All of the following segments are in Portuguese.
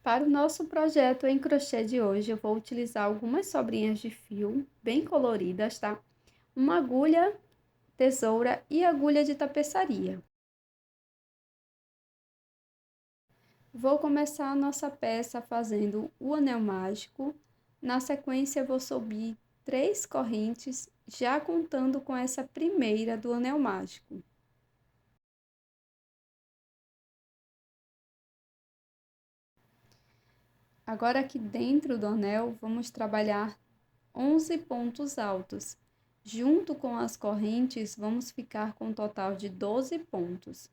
Para o nosso projeto em crochê de hoje, eu vou utilizar algumas sobrinhas de fio, bem coloridas, tá? Uma agulha, tesoura e agulha de tapeçaria. Vou começar a nossa peça fazendo o anel mágico. Na sequência, vou subir 3 correntes, já contando com essa primeira do anel mágico. Agora aqui dentro do anel, vamos trabalhar 11 pontos altos. Junto com as correntes, vamos ficar com um total de 12 pontos.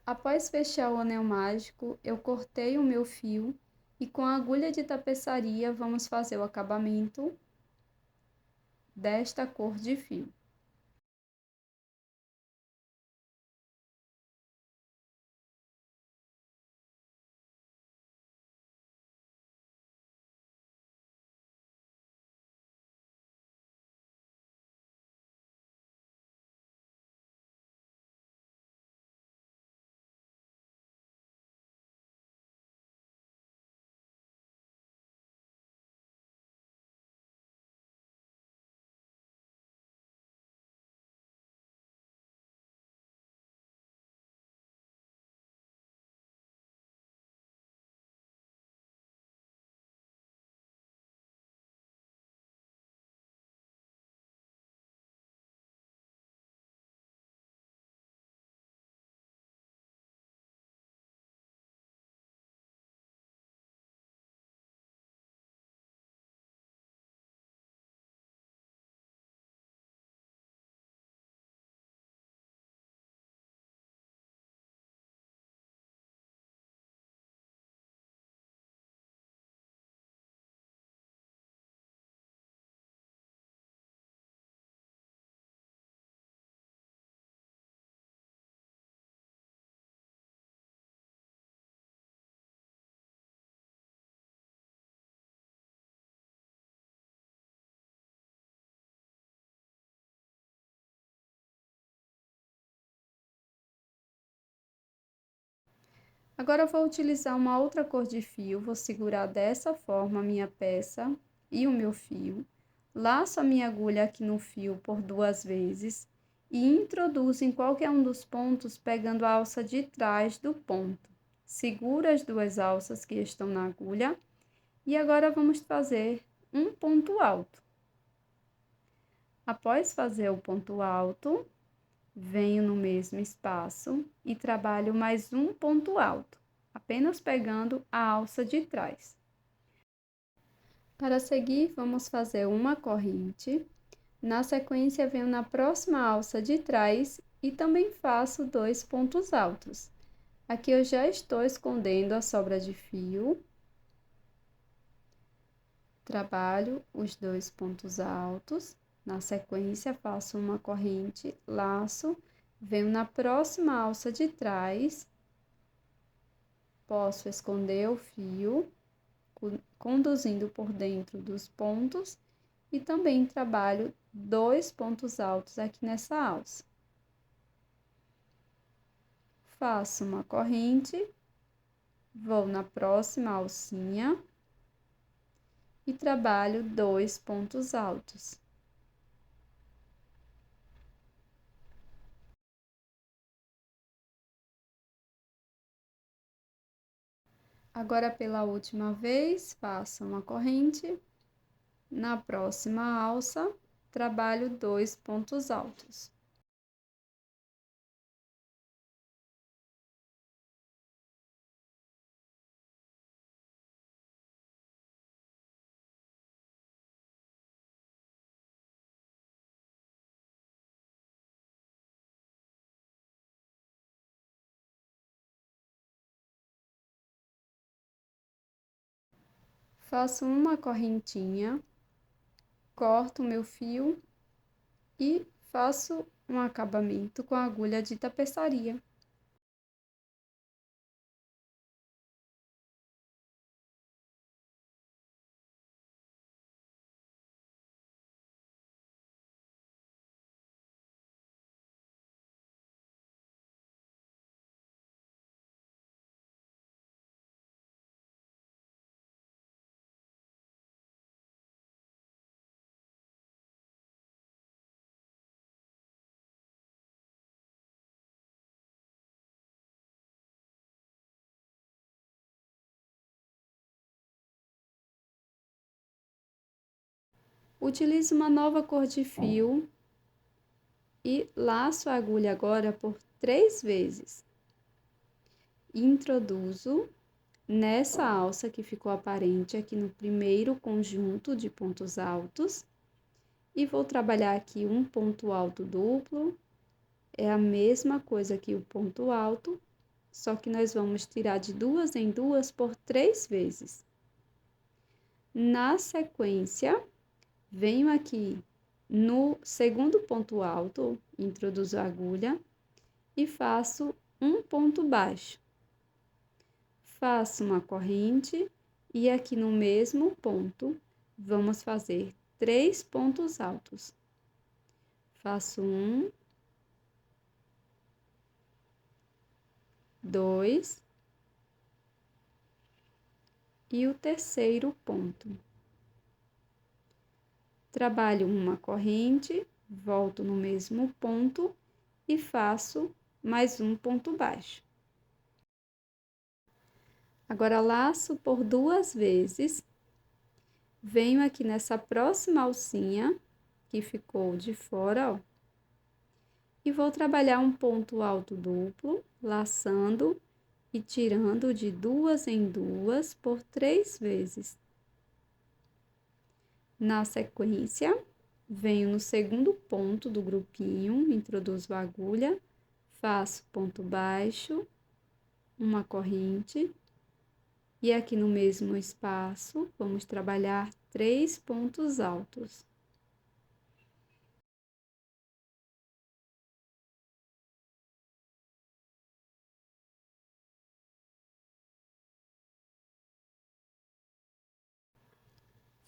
Após fechar o anel mágico, eu cortei o meu fio e com a agulha de tapeçaria vamos fazer o acabamento desta cor de fio. Agora eu vou utilizar uma outra cor de fio, vou segurar dessa forma a minha peça e o meu fio, laço a minha agulha aqui no fio por 2 vezes e introduzo em qualquer um dos pontos pegando a alça de trás do ponto. Seguro as 2 alças que estão na agulha e agora vamos fazer um ponto alto. Após fazer o ponto alto, venho no mesmo espaço e trabalho mais um ponto alto, apenas pegando a alça de trás. Para seguir, vamos fazer uma corrente. Na sequência, venho na próxima alça de trás e também faço 2 pontos altos. Aqui eu já estou escondendo a sobra de fio. Trabalho os 2 pontos altos. Na sequência, faço uma corrente, laço, venho na próxima alça de trás, posso esconder o fio, conduzindo por dentro dos pontos, e também trabalho 2 pontos altos aqui nessa alça. Faço uma corrente, vou na próxima alcinha e trabalho 2 pontos altos. Agora, pela última vez, faço uma corrente. Na próxima alça, trabalho 2 pontos altos. Faço uma correntinha, corto o meu fio e faço um acabamento com a agulha de tapeçaria. Utilizo uma nova cor de fio e laço a agulha agora por 3 vezes. Introduzo nessa alça que ficou aparente aqui no primeiro conjunto de pontos altos e vou trabalhar aqui um ponto alto duplo. É a mesma coisa que o ponto alto, só que nós vamos tirar de 2 em 2 por 3 vezes. Na sequência, venho aqui no segundo ponto alto, introduzo a agulha e faço um ponto baixo. Faço uma corrente e aqui no mesmo ponto, vamos fazer 3 pontos altos. Faço 1, 2 e o terceiro ponto. Trabalho uma corrente, volto no mesmo ponto e faço mais um ponto baixo. Agora, laço por 2 vezes, venho aqui nessa próxima alcinha, que ficou de fora, ó, e vou trabalhar um ponto alto duplo, laçando e tirando de 2 em 2 por 3 vezes. Na sequência, venho no segundo ponto do grupinho, introduzo a agulha, faço ponto baixo, uma corrente, e aqui no mesmo espaço, vamos trabalhar 3 pontos altos.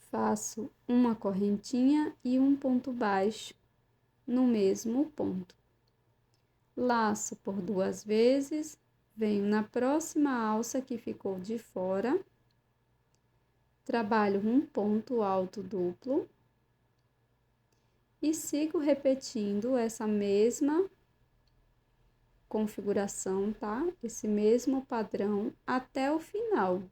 Faço uma correntinha e um ponto baixo no mesmo ponto. Laço por 2 vezes, venho na próxima alça que ficou de fora, trabalho um ponto alto duplo e sigo repetindo essa mesma configuração, tá? Esse mesmo padrão até o final.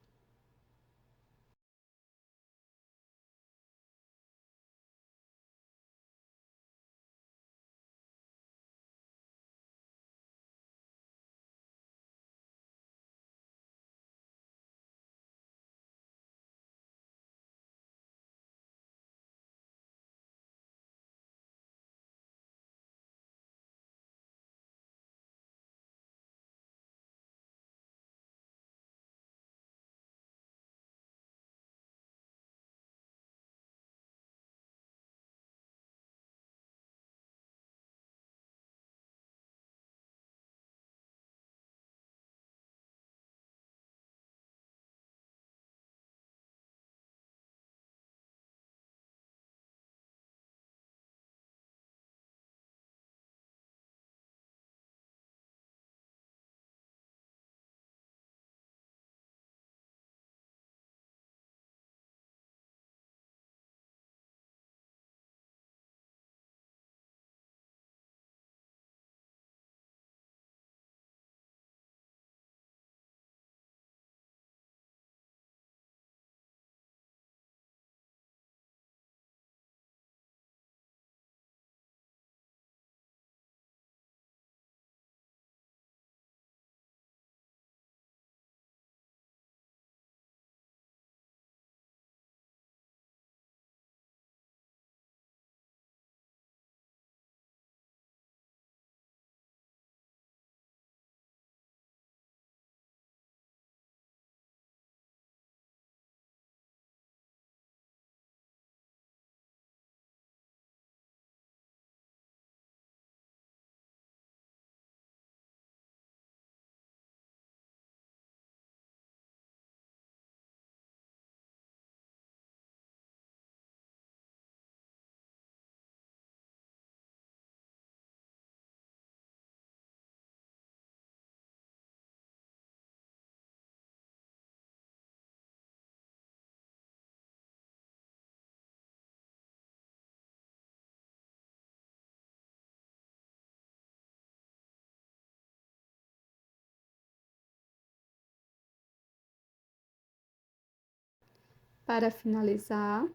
Para finalizar,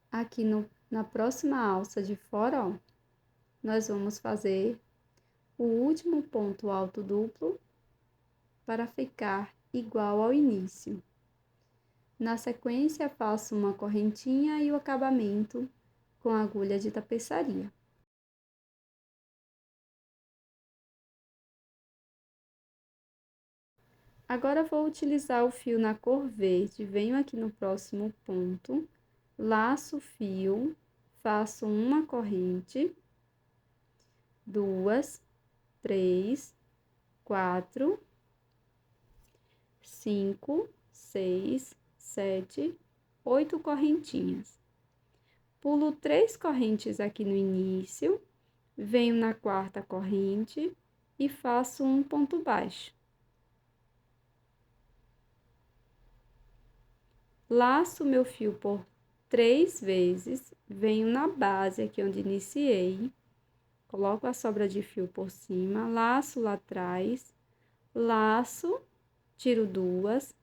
aqui na próxima alça de fora, ó, nós vamos fazer o último ponto alto duplo para ficar igual ao início. Na sequência, faço uma correntinha e o acabamento com a agulha de tapeçaria. Agora, vou utilizar o fio na cor verde. Venho aqui no próximo ponto, laço o fio, faço uma corrente, 2, 3, 4, 5, 6, 7, 8 correntinhas. Pulo 3 correntes aqui no início, venho na quarta corrente e faço um ponto baixo. Laço meu fio por 3 vezes, venho na base aqui onde iniciei, coloco a sobra de fio por cima, laço lá atrás, laço, tiro 2,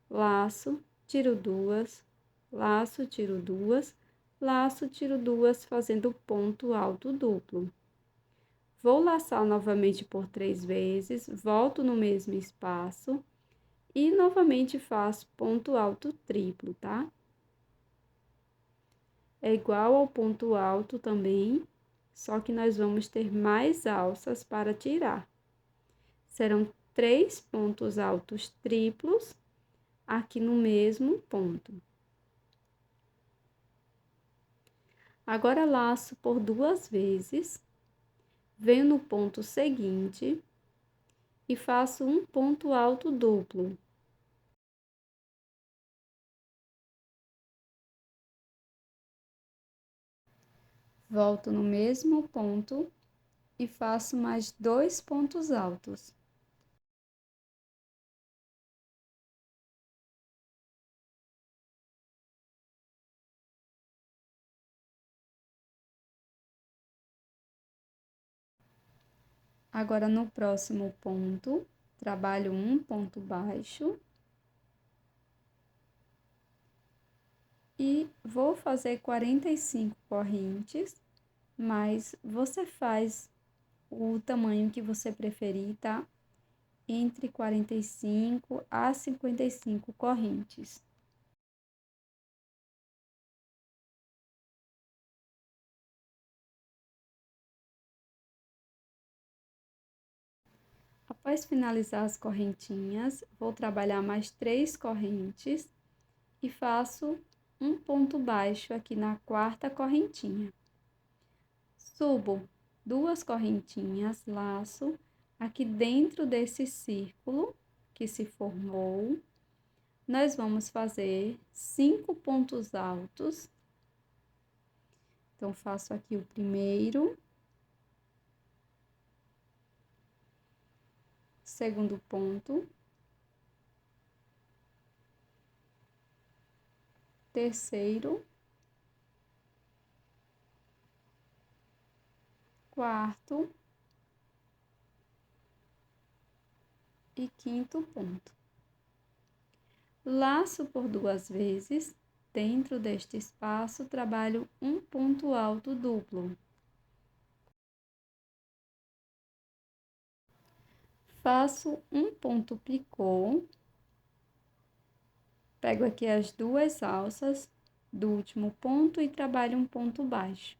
laço, tiro 2, laço, tiro 2, laço, tiro 2, fazendo ponto alto duplo. Vou laçar novamente por 3 vezes, volto no mesmo espaço e novamente faço ponto alto triplo, tá? É igual ao ponto alto também, só que nós vamos ter mais alças para tirar. Serão 3 pontos altos triplos aqui no mesmo ponto. Agora, laço por 2 vezes, venho no ponto seguinte e faço um ponto alto duplo. Volto no mesmo ponto e faço mais 2 pontos altos. Agora, no próximo ponto, trabalho um ponto baixo e vou fazer 45 correntes, mas você faz o tamanho que você preferir, tá? Entre 45 a 55 correntes. Após finalizar as correntinhas, vou trabalhar mais 3 correntes e faço um ponto baixo aqui na quarta correntinha. Subo 2 correntinhas, laço aqui dentro desse círculo que se formou. Nós vamos fazer 5 pontos altos. Então, faço aqui o primeiro, segundo ponto, terceiro, quarto e quinto ponto. Laço por 2 vezes, dentro deste espaço, trabalho um ponto alto duplo. Faço um ponto picô, pego aqui as 2 alças do último ponto e trabalho um ponto baixo.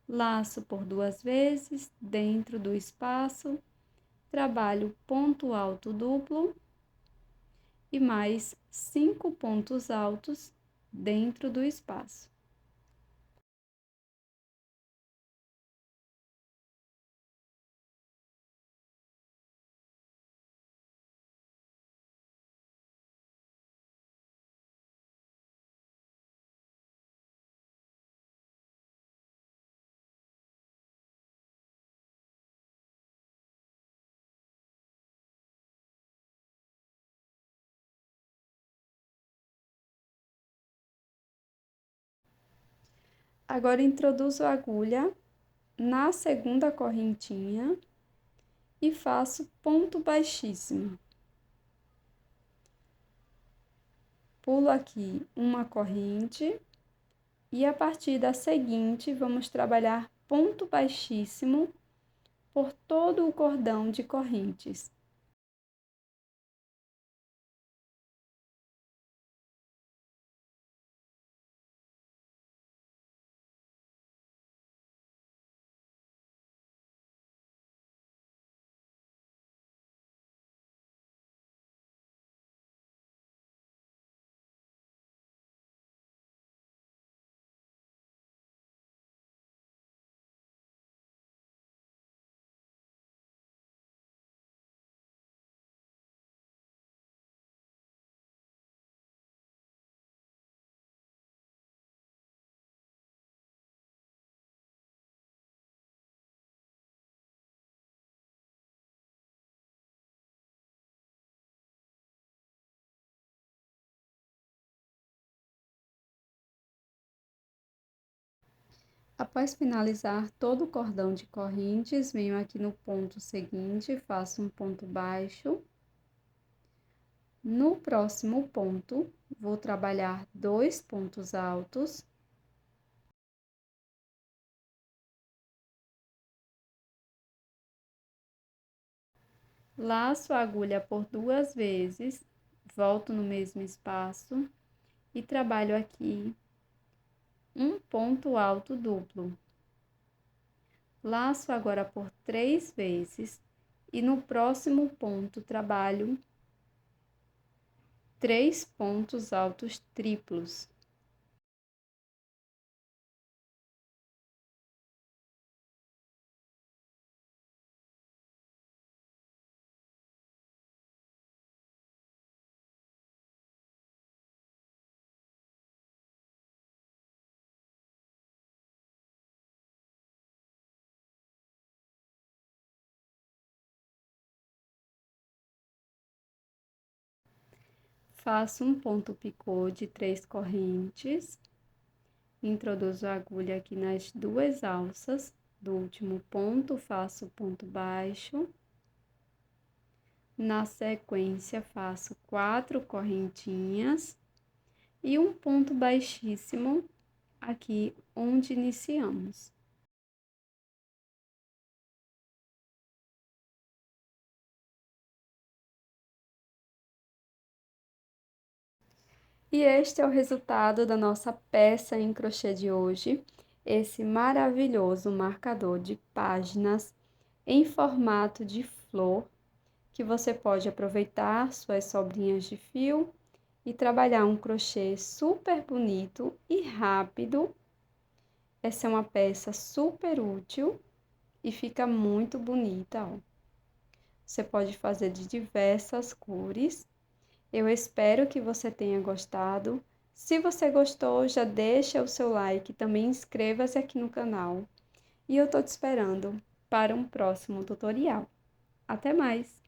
Laço por 2 vezes, dentro do espaço, trabalho ponto alto duplo e mais 5 pontos altos dentro do espaço. Agora, introduzo a agulha na segunda correntinha e faço ponto baixíssimo. Pulo aqui uma corrente e a partir da seguinte vamos trabalhar ponto baixíssimo por todo o cordão de correntes. Após finalizar todo o cordão de correntes, venho aqui no ponto seguinte, faço um ponto baixo. No próximo ponto, vou trabalhar 2 pontos altos. Laço a agulha por 2 vezes, volto no mesmo espaço e trabalho aqui um ponto alto duplo. Laço agora por 3 vezes e no próximo ponto trabalho 3 pontos altos triplos. Faço um ponto picô de 3 correntes, introduzo a agulha aqui nas 2 alças do último ponto, faço ponto baixo. Na sequência, faço 4 correntinhas e um ponto baixíssimo aqui onde iniciamos. E este é o resultado da nossa peça em crochê de hoje, esse maravilhoso marcador de páginas em formato de flor, que você pode aproveitar suas sobrinhas de fio e trabalhar um crochê super bonito e rápido. Essa é uma peça super útil e fica muito bonita, ó. Você pode fazer de diversas cores. Eu espero que você tenha gostado. Se você gostou, já deixa o seu like, também inscreva-se aqui no canal. E eu tô te esperando para um próximo tutorial. Até mais!